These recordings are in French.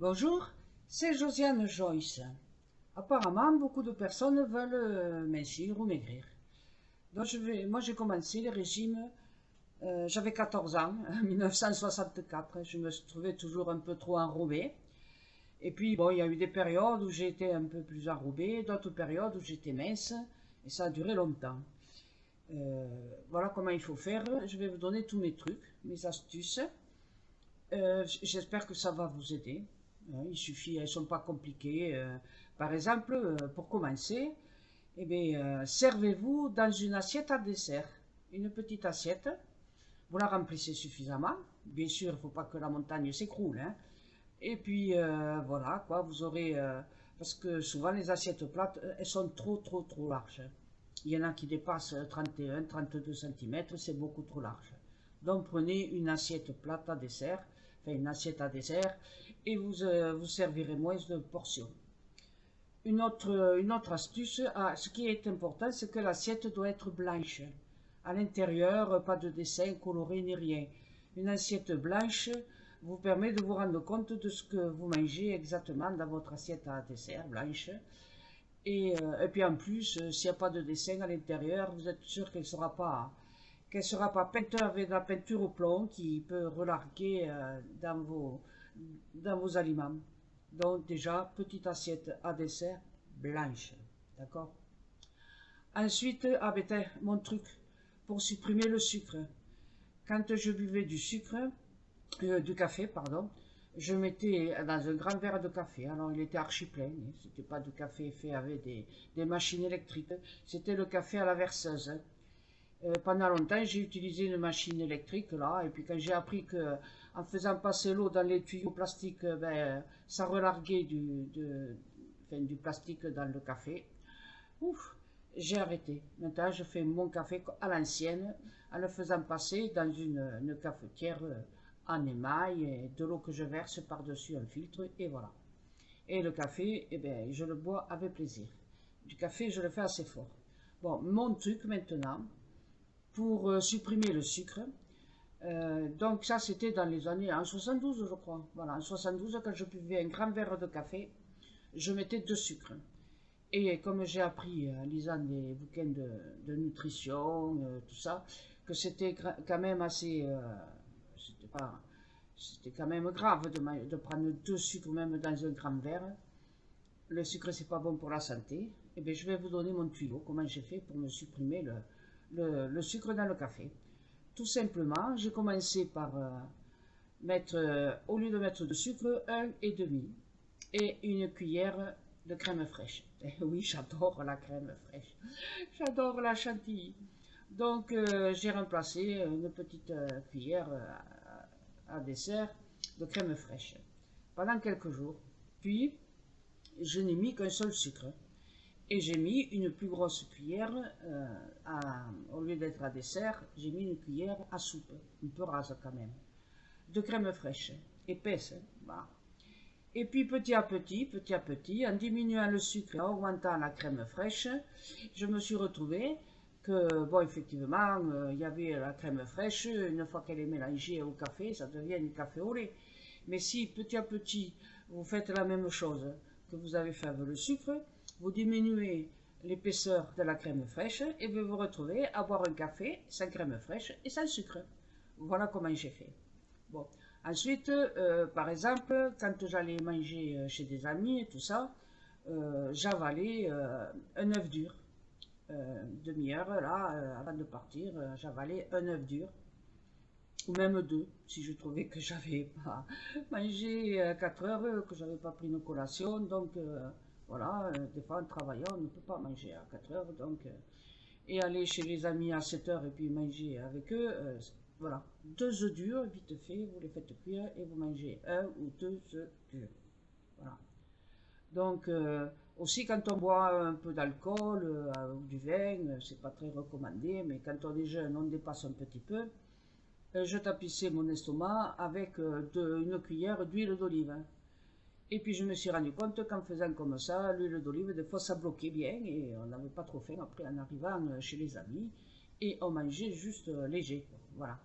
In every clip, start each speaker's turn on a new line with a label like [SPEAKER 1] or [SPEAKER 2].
[SPEAKER 1] Bonjour, c'est Josiane Joyce. Apparemment, beaucoup de personnes veulent mincir ou maigrir. Donc moi j'ai commencé le régime, j'avais 14 ans, en 1964. Je me trouvais toujours un peu trop enrobée. Et puis bon, il y a eu des périodes où j'ai été un peu plus enrobée, d'autres périodes où j'étais mince, et ça a duré longtemps. Voilà comment il faut faire. Je vais vous donner tous mes trucs, mes astuces. J'espère que ça va vous aider. Il suffit, elles ne sont pas compliquées. Par exemple, pour commencer, eh bien, servez-vous dans une assiette à dessert. Une petite assiette. Vous la remplissez suffisamment. Bien sûr, il ne faut pas que la montagne s'écroule, hein. Et puis, voilà, quoi, vous aurez... parce que souvent, les assiettes plates, elles sont trop larges. Il y en a qui dépassent 31, 32 cm, c'est beaucoup trop large. Donc, prenez une assiette plate à dessert, enfin une assiette à dessert, et vous servirez moins de portions. Une autre astuce, ce qui est important, c'est que l'assiette doit être blanche. À l'intérieur, pas de dessin coloré ni rien. Une assiette blanche vous permet de vous rendre compte de ce que vous mangez exactement dans votre assiette à dessert blanche. Et puis en plus, s'il n'y a pas de dessin à l'intérieur, vous êtes sûr qu'elle sera pas peinte avec de la peinture au plomb qui peut relarguer dans vos aliments. Donc déjà, petite assiette à dessert blanche. D'accord? Ensuite, mon truc pour supprimer le sucre. Quand je buvais du café, pardon, je mettais dans un grand verre de café. Alors il était archi plein, hein. C'était pas du café fait avec des machines électriques. C'était le café à la verseuse. Pendant longtemps, j'ai utilisé une machine électrique là, et puis quand j'ai appris que en faisant passer l'eau dans les tuyaux plastiques, ça relarguait du plastique dans le café. Ouf, j'ai arrêté. Maintenant, je fais mon café à l'ancienne, en le faisant passer dans une cafetière en émail, et de l'eau que je verse par-dessus un filtre, et voilà. Et le café, eh bien, je le bois avec plaisir. Du café, je le fais assez fort. Bon, mon truc maintenant, pour supprimer le sucre. Donc ça, c'était dans les années en 72, je crois. Voilà, en 72, quand je buvais un grand verre de café, je mettais 2 sucres. Et comme j'ai appris en lisant des bouquins de nutrition, tout ça, que c'était quand même assez... c'était quand même grave de prendre 2 sucres même dans un grand verre. Le sucre, c'est pas bon pour la santé. Et bien, je vais vous donner mon tuyau, comment j'ai fait pour me supprimer le sucre dans le café. Tout simplement, j'ai commencé par mettre, au lieu de mettre de sucre, 1,5 et une cuillère de crème fraîche. Et oui, j'adore la crème fraîche. J'adore la chantilly. Donc, j'ai remplacé une petite cuillère à dessert de crème fraîche pendant quelques jours. Puis, je n'ai mis qu'un seul sucre. Et j'ai mis une plus grosse cuillère, au lieu d'être à dessert, j'ai mis une cuillère à soupe, un peu rase quand même, de crème fraîche, épaisse. Voilà. Et puis petit à petit, en diminuant le sucre et en augmentant la crème fraîche, je me suis retrouvée que, bon, effectivement, il y avait la crème fraîche, une fois qu'elle est mélangée au café, ça devient du café au lait. Mais si petit à petit, vous faites la même chose que vous avez fait avec le sucre, vous diminuez l'épaisseur de la crème fraîche et vous vous retrouvez à boire un café sans crème fraîche et sans sucre. Voilà comment j'ai fait. Bon. Ensuite, par exemple, quand j'allais manger chez des amis et tout ça, j'avalais un œuf dur. Une demi-heure, là, avant de partir, j'avalais un œuf dur, ou même 2, si je trouvais que j'avais pas mangé à 4 heures, que j'avais pas pris une collation. Donc, voilà, des fois en travaillant, on ne peut pas manger à 4 heures. Donc, et aller chez les amis à 7 heures et puis manger avec eux, voilà. 2 œufs durs, vite fait, vous les faites cuire et vous mangez 1 ou 2 œufs durs. Voilà. Donc, aussi quand on boit un peu d'alcool ou du vin, c'est pas très recommandé, mais quand on est jeune, on dépasse un petit peu. Je tapissais mon estomac avec une cuillère d'huile d'olive. Et puis je me suis rendu compte qu'en faisant comme ça, l'huile d'olive, des fois ça bloquait bien et on n'avait pas trop faim après en arrivant chez les amis. Et on mangeait juste léger. Voilà.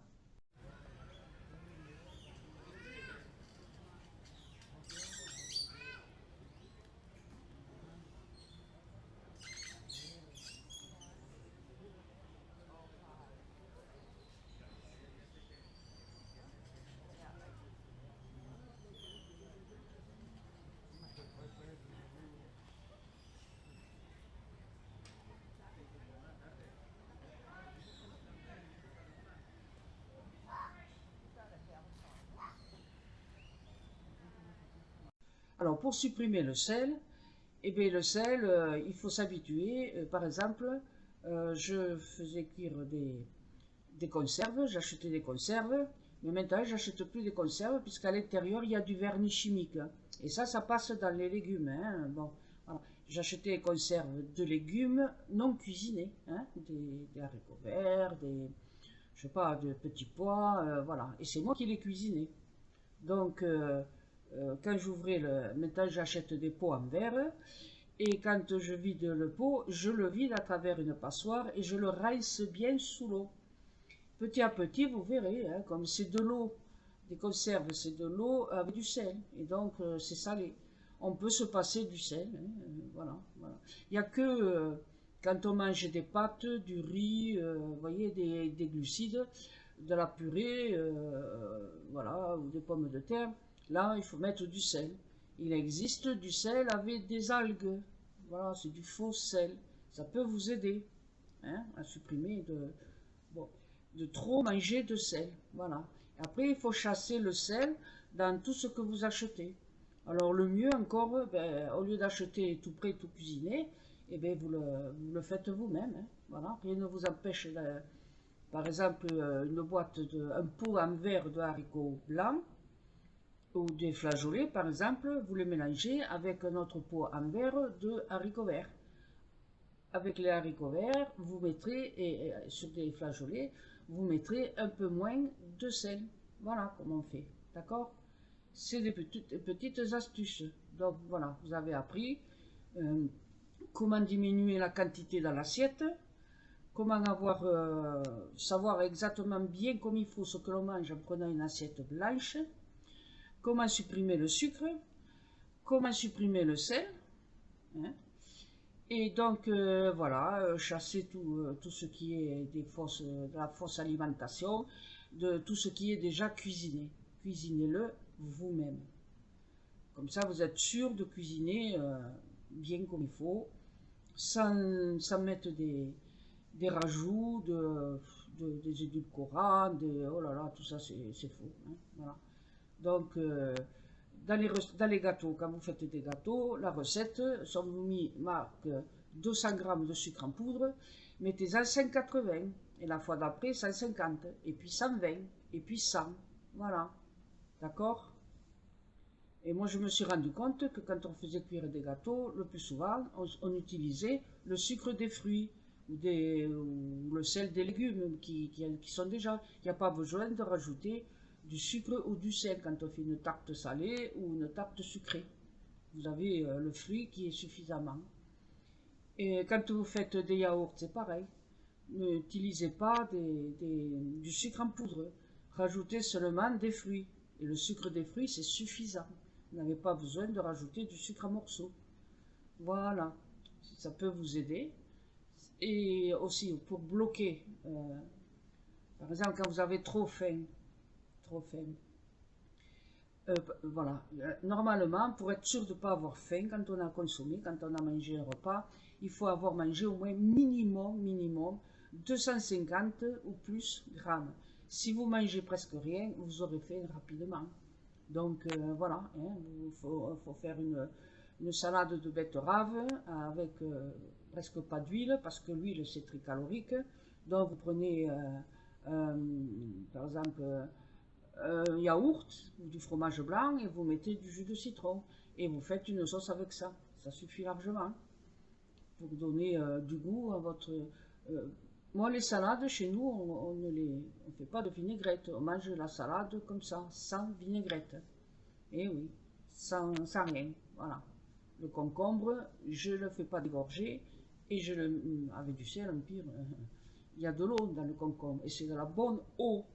[SPEAKER 1] Alors, pour supprimer le sel, eh bien, le sel, il faut s'habituer. Par exemple, je faisais cuire des conserves, j'achetais des conserves, mais maintenant, j'achète plus des conserves, puisqu'à l'intérieur, il y a du vernis chimique. Et ça passe dans les légumes. Hein. Bon, voilà. J'achetais des conserves de légumes non cuisinés, hein, des haricots verts, je sais pas, de petits pois, voilà. Et c'est moi qui les cuisinais. Donc, quand j'ouvrais maintenant j'achète des pots en verre, et quand je vide le pot, je le vide à travers une passoire et je le rince bien sous l'eau. Petit à petit, vous verrez, hein, comme c'est de l'eau, des conserves, c'est de l'eau avec du sel, et donc c'est salé. On peut se passer du sel, hein, voilà, voilà. Il n'y a que quand on mange des pâtes, du riz, vous voyez, des glucides, de la purée, voilà, ou des pommes de terre, là, il faut mettre du sel. Il existe du sel avec des algues, voilà, c'est du faux sel. Ça peut vous aider, hein, à supprimer bon, de trop manger de sel, voilà. Après, il faut chasser le sel dans tout ce que vous achetez. Alors le mieux encore, ben, au lieu d'acheter tout prêt, tout cuisiné, eh bien, vous le faites vous-même, hein, voilà. Rien ne vous empêche, par exemple, un pot en verre de haricots blancs, ou des flageolets, par exemple, vous les mélangez avec un autre pot en verre de haricots verts. Avec les haricots verts, vous mettrez, et sur des flageolets, vous mettrez un peu moins de sel. Voilà comment on fait, d'accord? C'est des petites astuces. Donc voilà, vous avez appris comment diminuer la quantité dans l'assiette, comment savoir exactement bien comme il faut ce que l'on mange en prenant une assiette blanche, comment supprimer le sucre, comment supprimer le sel, hein. Et donc voilà, chasser tout ce qui est de la fausse alimentation, de tout ce qui est déjà cuisiné. Cuisinez-le vous-même. Comme ça, vous êtes sûr de cuisiner bien comme il faut, sans mettre des rajouts, des édulcorants, oh là là, tout ça c'est faux, hein, voilà. Donc, dans les gâteaux, quand vous faites des gâteaux, la recette, si on vous marque 200 g de sucre en poudre, mettez-en 180, et la fois d'après 150, et puis 120, et puis 100, voilà, d'accord? Et moi je me suis rendu compte que quand on faisait cuire des gâteaux, le plus souvent, on utilisait le sucre des fruits, ou le sel des légumes qui sont déjà, il n'y a pas besoin de rajouter du sucre ou du sel quand on fait une tarte salée ou une tarte sucrée. Vous avez le fruit qui est suffisamment. Et quand vous faites des yaourts, c'est pareil. N'utilisez pas du sucre en poudre. Rajoutez seulement des fruits. Et le sucre des fruits, c'est suffisant. Vous n'avez pas besoin de rajouter du sucre en morceaux. Voilà. Ça peut vous aider. Et aussi pour bloquer, par exemple, quand vous avez trop faim, voilà. Normalement, pour être sûr de ne pas avoir faim quand on a consommé, quand on a mangé un repas, il faut avoir mangé au moins minimum 250 ou plus grammes. Si vous mangez presque rien, vous aurez faim rapidement. Donc voilà, hein, faut faire une salade de betterave avec presque pas d'huile, parce que l'huile c'est très calorique. Donc vous prenez par exemple un yaourt ou du fromage blanc et vous mettez du jus de citron et vous faites une sauce avec ça. Ça suffit largement pour donner du goût à votre... moi les salades chez nous on ne fait pas de vinaigrette, on mange la salade comme ça, sans vinaigrette. Et oui, sans rien, voilà. Le concombre, je ne le fais pas dégorger et avec du sel, pire, il y a de l'eau dans le concombre et c'est de la bonne eau.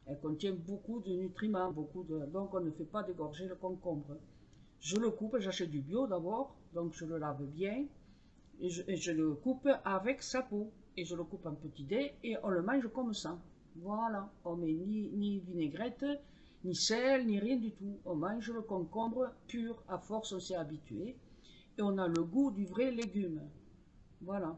[SPEAKER 1] Elle contient beaucoup de nutriments, donc on ne fait pas dégorger le concombre. Je le coupe, j'achète du bio d'abord, donc je le lave bien et je le coupe avec sa peau et je le coupe en petits dés et on le mange comme ça. Voilà, on met ni vinaigrette, ni sel, ni rien du tout. On mange le concombre pur, à force on s'est habitué et on a le goût du vrai légume. Voilà.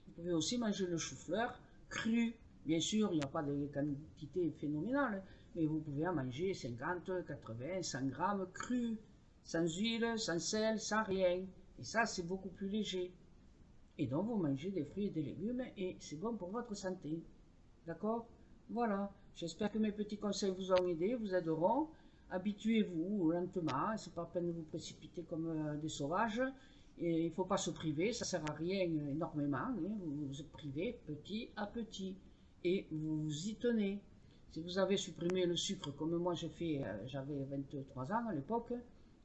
[SPEAKER 1] Vous pouvez aussi manger le chou-fleur cru. Bien sûr, il n'y a pas de quantité phénoménale, mais vous pouvez en manger 50, 80, 100 grammes cru. sans huile, sans sel, sans rien. Et ça, c'est beaucoup plus léger. Et donc, vous mangez des fruits et des légumes et c'est bon pour votre santé. D'accord? Voilà. J'espère que mes petits conseils vous ont aidé, vous aideront. Habituez-vous lentement, c'est pas la peine de vous précipiter comme des sauvages. Et il ne faut pas se priver, ça ne sert à rien énormément. Hein. Vous vous privez petit à petit et vous vous y tenez. Si vous avez supprimé le sucre comme moi j'ai fait, j'avais 23 ans à l'époque,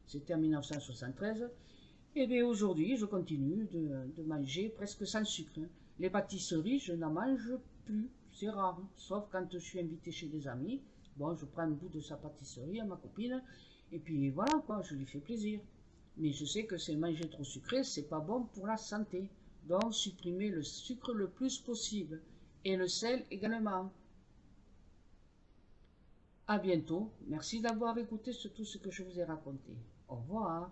[SPEAKER 1] c'était en 1973, et bien aujourd'hui je continue de manger presque sans sucre. Les pâtisseries, je n'en mange plus, c'est rare, sauf quand je suis invité chez des amis. Bon, je prends un bout de sa pâtisserie à ma copine, et puis voilà quoi, je lui fais plaisir. Mais je sais que c'est manger trop sucré, c'est pas bon pour la santé. Donc supprimez le sucre le plus possible, et le sel également. À bientôt. Merci d'avoir écouté tout ce que je vous ai raconté. Au revoir.